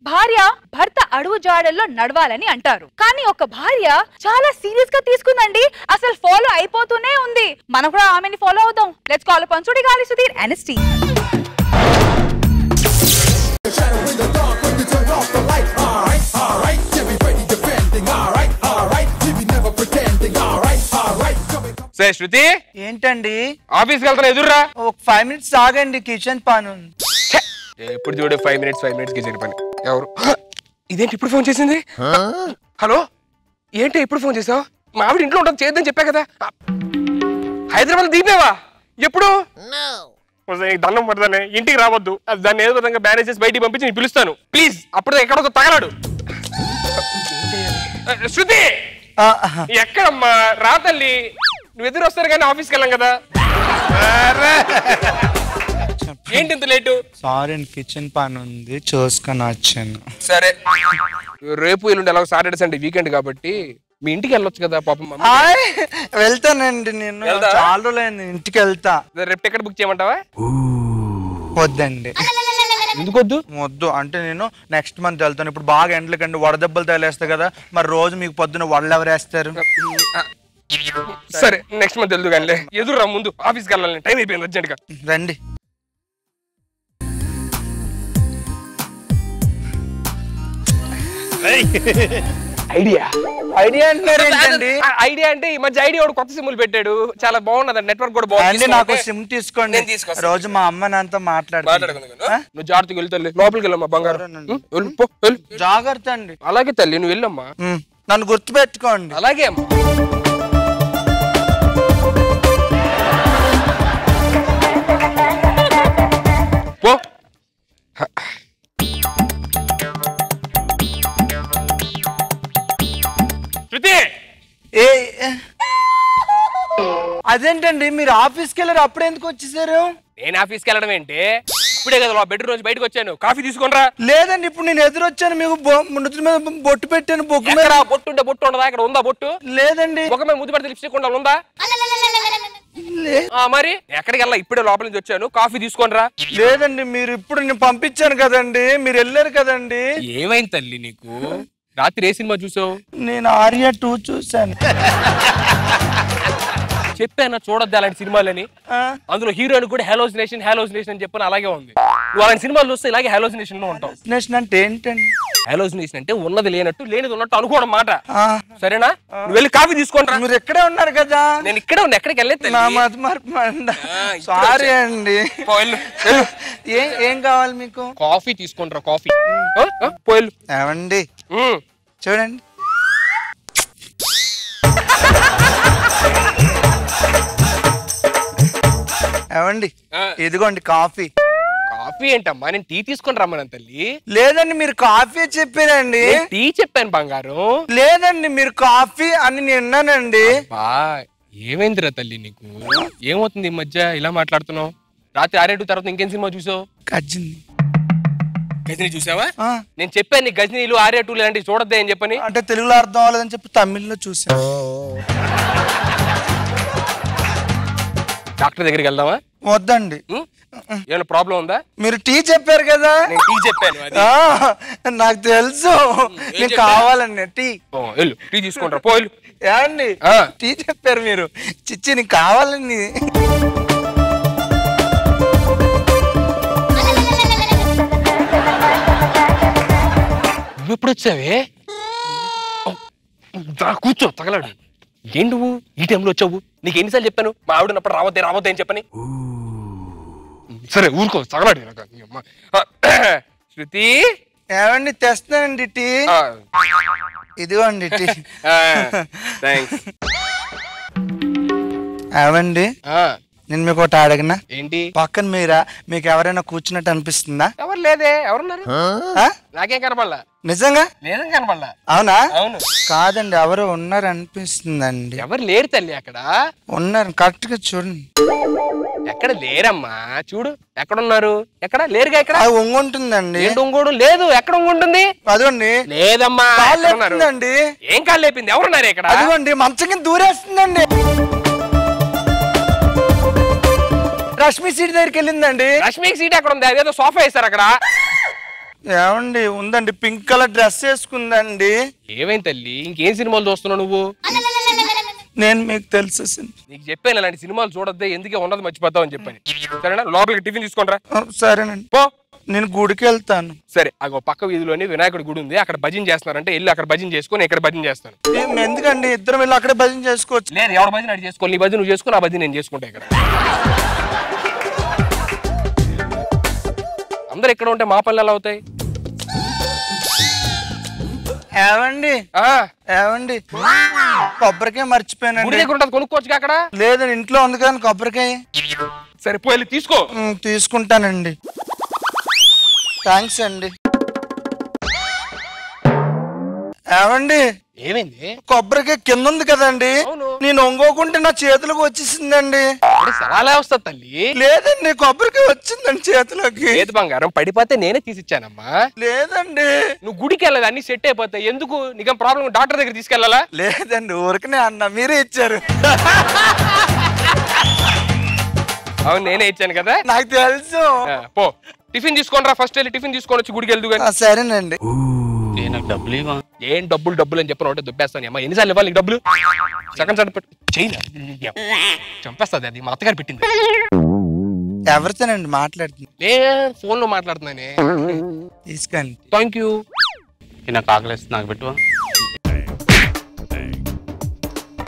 భార్య భర్త అడుగు జాడల్లో నడవాలని అంటారు, కానీ ఒక భార్య చాలా సీరియస్ గా తీసుకుందండి. అసలు ఫాలో అయిపోతూనే ఉంది. మనం కూడా ఆమెని ఫాలో అవుదాం. Let's call upon Sudigali Sudheer ఎన్ఎస్టీ. శృతి ఏంటండి ఆఫీస్కి వెళ్తాను, ఎదురురా. ఒక 5 minutes ఆగండి, కిచెన్ పని. ఎప్పుడు చూడు 5 minutes కిచెన్ పని. ఎవరు ఇదేంటి ఇప్పుడు ఫోన్ చేసింది? హలో, ఏంటి ఇప్పుడు ఫోన్ చేసావు? మా ఆవిడ ఇంట్లో ఉంటుంది, చేద్దని చెప్పా కదా. హైదరాబాద్ దీపేవా? ఎప్పుడు? దండం పడదానే, ఇంటికి రావద్దు. దాన్ని ఏదో విధంగా మేనేజ్ చేసి బయటికి పంపించి నేను పిలుస్తాను ప్లీజ్. అప్పుడు ఎక్కడో తగలాడు. శృతి ఎక్కడమ్మా? రా తల్లి, నువ్వు ఎదురు వస్తారు కానీ ఆఫీస్కి వెళ్ళాం కదా. ఏంటి ఇంత లేటు? సారీ, కిచెన్ పని ఉంది, చూసుకొని వచ్చాను. సరే, రేపు ఎల్లుండి ఎలాగో సాటర్డే సండే వీకెండ్ కాబట్టి మీ ఇంటికి వెళ్ళొచ్చు కదా పాపం. వెళ్తానండి, నేను చాలా రోజులైంది ఇంటికి వెళ్తా. రేపు టికెట్ బుక్ చేయమంటావా? వద్దండి. ఎందుకు వద్దు? వద్దు అంటే నేను నెక్స్ట్ మంత్ వెళ్తాను. ఇప్పుడు బాగా ఎండలకండి వడదెబ్బలు తగిలేస్తాయి కదా, మరి రోజు మీకు పొద్దున్న వడలు ఎవరు వేస్తారు? సరే నెక్స్ట్ మంత్ వెళ్దు కానీ ఎదురురా, ముందు ఆఫీస్కి వెళ్ళాలి, టైం అయిపోయింది అర్జెంట్ గా. రండి. ఐడియా ఐడియా అంటారు ఏంటండి? ఐడియా అంటే ఈ మధ్య ఐడియా కొత్త సిమ్లు పెట్టాడు, చాలా బాగున్నది, నెట్వర్క్ కూడా బాగుంది. నాకు సిమ్ తీసుకోండి, రోజు మా అమ్మ నాతో మాట్లాడుకుంటాను. నువ్వు జాగ్రత్తగా వెళ్తా, లోపలికి వెళ్ళమ్మా బంగారం. జాగ్రత్త అండి. అలాగే తల్లి, నువ్వు వెళ్ళమ్మా. నన్ను గుర్తు పెట్టుకోండి. అలాగే అమ్మా. పో. శృతి, అదేంటండి మీరు ఆఫీస్కి వెళ్ళారు, అప్పుడు ఎందుకు వచ్చేసారు? నేను ఆఫీస్కి వెళ్ళడం ఏంటి? ఇప్పుడే కదా బెడ్ రోజు బయటకు వచ్చాను, కాఫీ తీసుకునిరా. లేదండి, ఇప్పుడు నేను ఎదురు వచ్చాను, మీకు నుదుటి మీద బొట్టు పెట్టాను. బొగ్గు మీద బొట్టు ఉంటే బొట్టు ఉండదా? ఇక్కడ ఉందా బొట్టు? లేదండి. ఒక మీద ముద్దు పెడితే లిప్స్టిక్ ఉందా? మరి ఎక్కడికి వెళ్ళా? ఇప్పుడే లోపల నుంచి వచ్చాను, కాఫీ తీసుకొనిరా. లేదండి, మీరు ఇప్పుడు నేను పంపించాను కదండి, మీరు వెళ్ళారు కదండి. ఏమైంది తల్లి నీకు? రాత్రి ఏ సినిమా చూసావు? నేను ఆర్య 2 చూసాను. చెప్పాను చూడొద్దు అలాంటి సినిమాలని. అందులో హీరోయిన్ కూడా హాలోసినేషన్ అని చెప్పని అలాగే ఉంది. నువ్వు అలాంటి సినిమాలు చూస్తే ఇలాగే హాలోసినేషన్ లో ఉంటావు. అంటే ఏంటండి? హాలోసినేషన్ అంటే ఉన్నది లేనట్టు, లేనిది ఉన్నట్టు అనుకోవడం మాట. సరేనా? నువ్వు వెళ్ళి కాఫీ తీసుకుంటా. మీరు ఎక్కడే ఉన్నారు కదా? నేను ఇక్కడే ఉన్నా, ఎక్కడికి వెళ్ళలేదు. సారీ అండి. ఏం కావాలి మీకు? కాఫీ తీసుకుంటారా? కాఫీ పోయలు. ఏమండి చూడండి, ఏమండి ఇదిగోండి కాఫీ. కాఫీ ఏంటమ్మా? నేను టీ తీసుకొని రమ్మను తల్లి. లేదండి, మీరు కాఫీ చెప్పారండి. టీ చెప్పాను బంగారం. లేదండి, మీరు కాఫీ అని నేను విన్నానండి. ఏమైందిరా తల్లి నీకు? ఏమవుతుంది ఈ మధ్య ఇలా మాట్లాడుతున్నావు? రాత్రి 6 తర్వాత ఇంకేం సినిమా చూసావు? గజనీ చూసావా? నేను చెప్పాను నీ గజనీలు 6 లాంటివి చూడద్దే అని చెప్పని. అంటే తెలుగులో అర్థం అవ్వలేదని చెప్పి తమిళ్లో చూసాను. డాక్టర్ దగ్గరికి వెళ్దామా? వద్దండి. ఏమైనా ప్రాబ్లం ఉందా? మీరు టీ చెప్పారు కదా. నేను టీ చెప్పాను, నాకు తెలుసు. నేను కావాలండి టీ. టీ తీసుకుంటారా? పోయిలు. ఏమండి టీ చెప్పారు మీరు, చిచ్చి నీకు కావాలండి. నువ్వు ఎప్పుడు వచ్చావే? కూర్చో, తగలాడు. ఏంటి నువ్వు ఈ టైంలో వచ్చావు? నీకు ఎన్నిసార్లు చెప్పాను మా ఆవిడన్నప్పుడు రావద్దే అని చెప్పని? సరే ఊరుకో, తగలాడు. శృతి, ఏమండి తెస్తానండి టీ. ఇదిగోండి టీ. ఏమండి నేను మీకు ఒకటి అడిగినా? ఏంటి? పక్కన మీకు ఎవరైనా కూర్చున్నట్టు అనిపిస్తుందా? ఎవరు లేదే. ఎవరున్నారు? నాకేం కనపడలా. నిజంగా లేదని కనపడలా. అవునా? అవును. కాదండి, ఎవరు ఉన్నారు అనిపిస్తుందండి. ఎవరు లేరు తల్లి అక్కడ. ఉన్నారు, కరెక్ట్ గా చూడండి. ఎక్కడ లేరమ్మా, చూడు ఎక్కడున్నారు. ఎక్కడ లేరుగా. ఎక్కడ ఉంగుంటుందండి. ఏంటి ఉంగోడు? లేదు. ఎక్కడ ఉంగుంటుంది? అదిగోండి. లేదమ్మా. లేదండి. ఏం కాళ్ళు లేపింది? ఎవరున్నారు ఇక్కడ? అదిగోండి, మంచం కింద దూరేస్తుందండి. రష్మి సీట్ దగ్గరికి వెళ్ళిందండి. రష్మికి సీట్ ఎక్కడ ఉంది? అదేదో సోఫా వేస్తారు అక్కడ. ఏమండి ఉందండి, పింక్ కలర్ డ్రెస్ వేసుకుందండి. ఏమైంది తల్లి? ఇంకేం సినిమాలు చూస్తున్నావు నువ్వు? నేను మీకు తెలుసు. నీకు చెప్పాను అలాంటి సినిమాలు చూడద్దే, ఎందుకే ఉన్నది మర్చిపోతావు అని చెప్పాను. సరేనా? లోపలికి టిఫిన్ తీసుకోండి రా. సరేనండి. పో. నేను గుడికి వెళ్తాను. సరే, అగో పక్క వీధిలోని వినాయకుడి గుడి ఉంది, అక్కడ భజన చేస్తున్నారంటే వెళ్ళి అక్కడ భజన చేసుకొని ఇక్కడ భజన చేస్తాను. ఎందుకండి ఇద్దరం వెళ్ళి అక్కడే భజన చేసుకోవచ్చు. లేదు, ఎవడ భజన అడి చేసుకోవాలి. నీ భజన నువ్వు చేసుకుని, ఆ భజన నేను చేసుకుంటా. ఇక్కడ అందరు ఇక్కడ ఉంటే మా పనులు ఎలా అవుతాయి? ఏవండి ఏవండి కొబ్బరికాయ మర్చిపోయానండి. గుడి దగ్గర ఉంటుంది, కొనుక్కోవచ్చు అక్కడ. లేదండి, ఇంట్లో ఉంది కానీ కొబ్బరికాయ. సరే పోయి తీసుకో. తీసుకుంటానండి. థ్యాంక్స్ అండి. ఏమండి ఏమైంది? కొబ్బరికాయ కింద ఉంది కదండి, నేను ఒంగోకుంటే నా చేతులకు వచ్చేసిందండి. సవాలే వస్తుంది తల్లి. లేదండి, కొబ్బరికాయ వచ్చిందండి చేతిలోకి. లేదు బంగారం, పడిపోతే నేనే తీసిచ్చానమ్మా. లేదండి, నువ్వు గుడికి వెళ్ళదు, అన్ని సెట్ అయిపోతాయి. ఎందుకు నీకేం ప్రాబ్లం? డాక్టర్ దగ్గర తీసుకెళ్ళాలా? లేదండి, ఊరికనే అన్న, మీరే ఇచ్చారు. అవును, నేనే ఇచ్చాను కదా. నాకు తెలుసు. పో టిఫిన్ తీసుకోండి రా. ఫస్ట్ వెళ్ళి టిఫిన్ తీసుకొని వచ్చి గుడికి వెళ్దు. సరేనండి. డబ్బులు ఏం డబ్బులు అని చెప్పిన ఉంటే దుబ్బేస్తాను. అమ్మా ఎన్నిసార్లు ఇవ్వాలి డబ్బులు? సెకండ్ సార్ చెయ్యి చంపేస్తుంది. అది మా అత్తగారు పెట్టింది. ఎవరితోనండి మాట్లాడుతుంది? ఫోన్ లో మాట్లాడుతున్నానే. తీసుకోండి. Thank you. నాకు ఆకలిస్తుంది, నాకు పెట్టువా.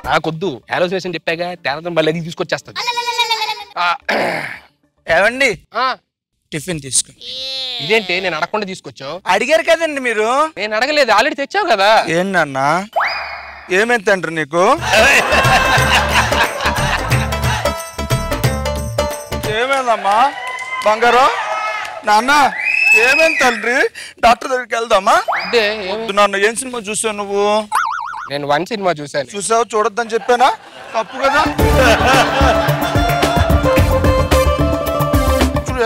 నాకొద్దు, ఆలోచన చెప్పాగా, తేరదం మళ్ళీ అది తీసుకొచ్చేస్తుంది. ఏవండి టిఫిన్ తీసుకోండి. ఇదేంటి నేను అడగకుండా తీసుకొచ్చావు? అడిగారు కదండి మీరు. నేను అడగలేదు, ఆల్రెడీ తెచ్చావు కదా. ఏంటన్నా ఏమైంది తండ్రి నీకు? ఏమైందమ్మా బంగారం? నాన్న ఏమైంది తండ్రి? డాక్టర్ దగ్గరికి వెళ్దామా? అంటే నాన్న ఏం సినిమా చూసావు నువ్వు? నేను వన్ సినిమా చూసాను. చూసావు? చూడొద్దని చెప్పానా? తప్పు కదా.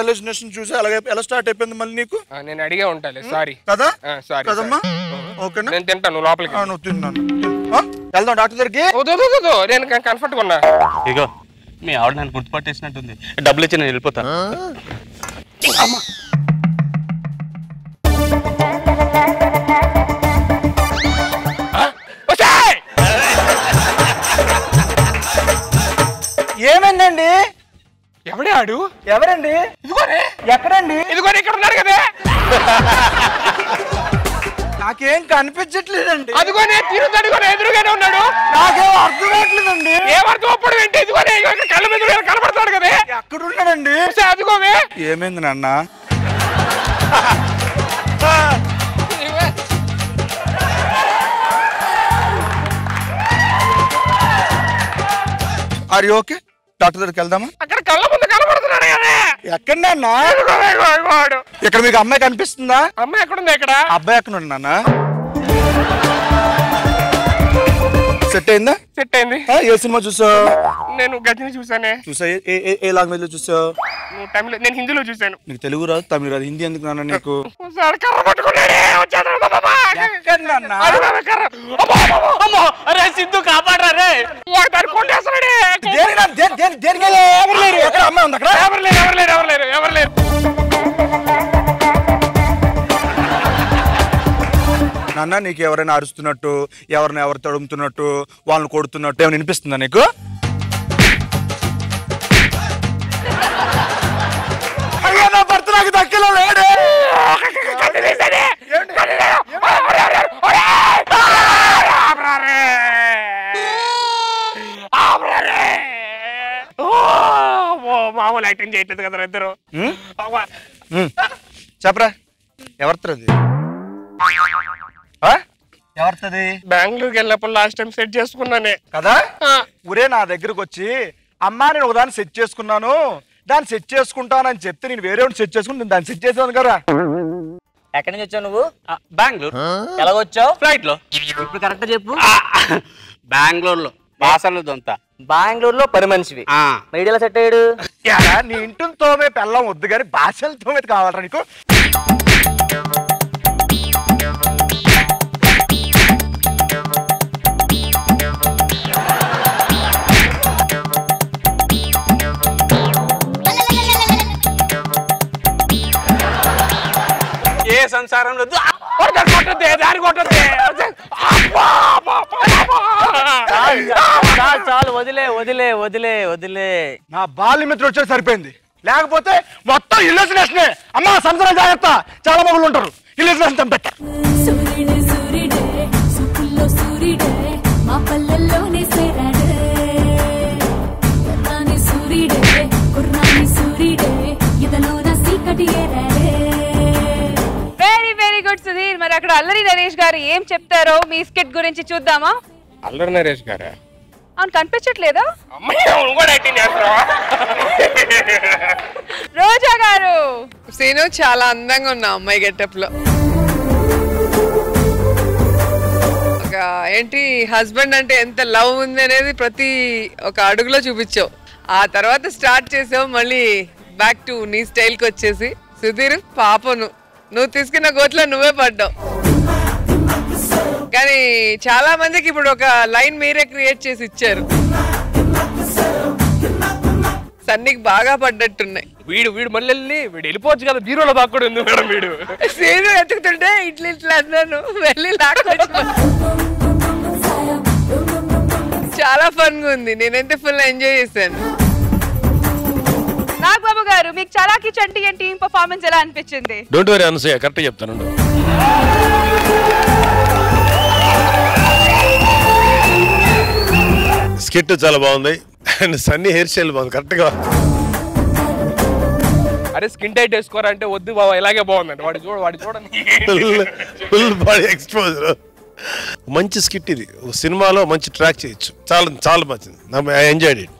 ఎలిజినేషన్ చూసి అలాగే ఎలా స్టార్ట్ అయిపోయింది మళ్ళీ నీకు? నేను అడిగే ఉంటాలే. సారీ కదా. సారీ కదమ్మా. ఓకేనా? నేను తింటాను, నువ్వు లోపలికి. నువ్వు తిన్నాను. వెళ్దాం డాక్టర్ దగ్గరికి. నేను కంఫర్ట్ గా ఉన్నా. ఇగో మీ ఆవిడ నన్ను గుర్తుపట్టేసినట్టుంది. డబ్బులు ఇచ్చి నేను వెళ్ళిపోతాను. ఏమైందండి? ఎవడే ఆడు? ఎవరండి? ఇదిగోనే. ఎక్కడండి? ఇదిగోనే, ఇక్కడ ఉన్నాడు కదా. నాకేం కనిపించట్లేదండి. అదిగోనే తిరుగుతాడు, ఎదురుగానే ఉన్నాడు. నాకేం అర్థం కావట్లేదండి. ఏమర్థం అప్పుడు ఏంటి? ఇదిగోనే కళ్ళ మీద కనపడతాడు కదా. ఎక్కడున్నాడండి? అదిగోవే. ఏమైంది నాన్న? Are okay? డాక్టర్ దగ్గరికి వెళ్దామా? అక్కడ కళ్ళ ముందు కనపడుతున్నాడు కదా. ఎక్కడన్నా? ఇక్కడ మీకు అమ్మాయి కనిపిస్తుందా? అమ్మాయి ఎక్కడుంది? ఇక్కడ. అబ్బాయి ఎక్కడ ఉన్నానా? సెట్ అయిందా? సెట్ అయింది. ఏ సినిమా చూసావు? నేను గజని చూసానే. చూసా? ఏ లాంగ్వేజ్ లో చూసావు? నువ్వు తమిళ, నేను హిందీలో చూసాను. నీకు తెలుగు రాదు, తమిళ రాదు, హిందీ ఎందుకు నాన్న నీకు? సిద్ధు కాపాడరా రే. ఎవరు లేరు. నాన్న నీకు ఎవరైనా అరుస్తున్నట్టు, ఎవరిని ఎవరు తడుముతున్నట్టు, వాళ్ళని కొడుతున్నట్టు ఏమైనా వినిపిస్తుందా నీకు? అయ్యో నా భర్త నాకు దక్కలో లేడు. మామూలు యాక్టింగ్ చేయట్లేదు కదా ఇద్దరు. చెప్పరా ఎవరిది? ఎవరిది? బెంగళూరుకి వెళ్ళినప్పుడు లాస్ట్ టైం సెట్ చేసుకున్నానే కదా. ఊరే నా దగ్గరకు వచ్చి అమ్మా నేను ఒకదాన్ని సెట్ చేసుకున్నాను, దాన్ని సెట్ చేసుకుంటానని చెప్తే నేను వేరే సెట్ చేసుకుని నేను దాన్ని సెట్ చేసాను కదా. ఎక్కడి నుంచి వచ్చావు నువ్వు? బెంగళూరు. ఎలాగొచ్చావు? ఫ్లైట్ లో. ఇప్పుడు కరెక్ట్ చెప్పు. బెంగళూరులో భాషలు దొంత. బెంగళూరులో పని మనిషివి. మీడియాలో సెట్ అయ్యాడు. నీ ఇంటిని తోమే పెళ్ళం వద్దు కానీ భాషలు తోమేది కావాలరా నీకు? ఏ అవతారంలో దారి కొట్టద్దే. చాలు వదిలే వదిలే వదిలే వదిలే. నా బాల్యమిత్రుడు వచ్చేది సరిపోయింది, లేకపోతే మొత్తం ఇల్యూసినేషనే. అమ్మా సంవత్సరం జాగ్రత్త, చాలా మగులు ఉంటారు. ఇల్యూసినేషన్ చంపెట్ట. సూర్యుడే సూర్యుడే సుకుల్లో సూర్యుడే మా పల్లెల్లోనే సేరాడే. కుర్రాని సూర్యుడే కుర్రాని సూర్యుడే ఇదలోన సీకటి ఏరాడే. Very very good Sudheer. మరి అక్కడ అల్లరి నరేష్ గారు ఏం చెప్తారో మీ స్కిట్ గురించి చూద్దామా? అల్లరి నరేష్ గారా? అవును, కనిపించట్లేదా? అమ్మాయి కూడా యాక్టింగ్ చేస్తావా? రోజా గారు. సీను చాలా అందంగా ఉన్నా అమ్మాయి గెటప్ లో. ఒక ఏంటి హస్బెండ్ అంటే ఎంత లవ్ ఉంది అనేది ప్రతి ఒక అడుగులో చూపించావు. ఆ తర్వాత స్టార్ట్ చేసావు, మళ్ళీ బ్యాక్ టు నీ స్టైల్ కి వచ్చేసి. సుధీర్ పాపను నువ్వు తీసుకున్న గోతులో నువ్వే పడ్డావు. కానీ చాలా మందికి ఇప్పుడు ఒక లైన్ మీరే క్రియేట్ చేసి ఇచ్చారు. సన్నీకి బాగా పడ్డట్టున్నాయి. వీడు మళ్ళీ వీడు వెళ్ళిపోవచ్చు కదా, బీరోలో దాక్కుడు ఉంది మేడం. వీడు సీను ఎత్తుకుతుంటే ఇట్లా ఇట్లా అన్నాను, వెళ్ళి లాక్కొచ్చి. చాలా ఫన్ గా ఉంది, నేనైతే ఫుల్ ఎంజాయ్ చేశాను. నాగబాబు గారు, మీకు చలాకీ చంటి అండ్ టీమ్ పర్ఫార్మెన్స్ ఎలా అనిపించింది? డోంట్ వరీ అనసూయ, కరెక్ట్ చెప్తాను. స్కిట్ చాలా బాగుంది అండ్ సన్నీ హెయిర్ స్టైల్ బాగుంది, కరెక్ట్ గా. అరే స్కిన్ టైట్ వేసుకోరంటే వద్దు బాబా, ఇలాగే బాగుందండి. వాడు చూడండి ఫుల్ బాడీ ఎక్స్పోజర్. మంచి స్కిట్ ఇది, సినిమాలో మంచి ట్రాక్ చేయొచ్చు. చాలా చాలా మంచిది, ఐ ఎంజాయ్డ్ ఇట్.